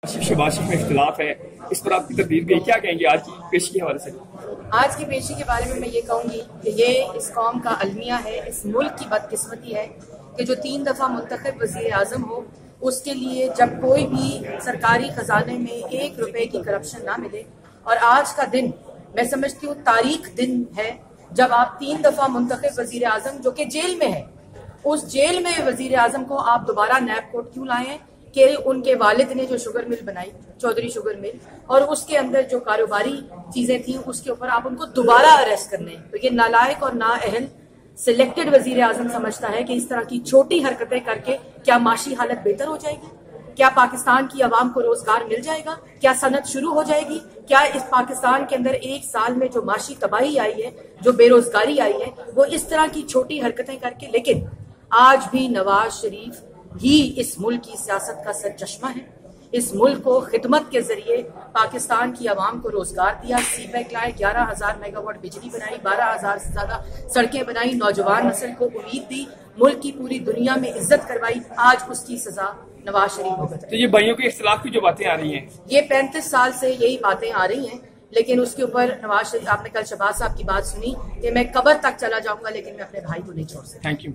शहबाज में इख्तिलाफ है, इस पर आपकी तब्दील गई, क्या कहेंगे आज की पेशी के हवाले से? आज की पेशी के बारे में मैं ये कहूँगी कि ये इस कौम का अलमिया है, इस मुल्क की बदकिस्मती है कि जो 3 दफ़ा मुंतखब वज़ीर आज़म हो, उसके लिए जब कोई भी सरकारी खजाने में 1 रुपए की करप्शन ना मिले। और आज का दिन मैं समझती हूँ तारीख दिन है जब आप 3 दफ़ा मुंतखब वज़ीर आज़म जो कि जेल में है, उस जेल में वज़ीर आज़म को आप दोबारा नैब कोर्ट क्यों लाए हैं कि उनके वालिद ने जो शुगर मिल बनाई, चौधरी शुगर मिल, और उसके अंदर जो कारोबारी चीजें थी उसके ऊपर आप उनको दोबारा अरेस्ट करने। तो ये नालायक और नाअहल सिलेक्टेड वजीर आजम समझता है कि इस तरह की छोटी हरकतें करके क्या माशी हालत बेहतर हो जाएगी, क्या पाकिस्तान की आवाम को रोजगार मिल जाएगा, क्या सनत शुरू हो जाएगी, क्या इस पाकिस्तान के अंदर 1 साल में जो माशी तबाही आई है, जो बेरोजगारी आई है, वो इस तरह की छोटी हरकतें करके। लेकिन आज भी नवाज शरीफ ही इस मुल्क की सियासत का सरचश्मा है। इस मुल्क को खिदमत के जरिए पाकिस्तान की आवाम को रोजगार दिया, सीपैक लाए, 11,000 मेगावाट बिजली बनाई, 12,000 से ज्यादा सड़कें बनाई, नौजवान नस्ल को उम्मीद दी, मुल्क की पूरी दुनिया में इज्जत करवाई। आज उसकी सजा नवाज शरीफ को। तो ये भाइयों के इख्तिलाफ की जो बातें आ रही हैं, ये 35 साल से यही बातें आ रही हैं, लेकिन उसके ऊपर नवाज शरीफ, आपने कल शहबाज साहब की बात सुनी कि मैं कब्र तक चला जाऊंगा लेकिन मैं अपने भाई को नहीं छोड़ सकता। Thank you.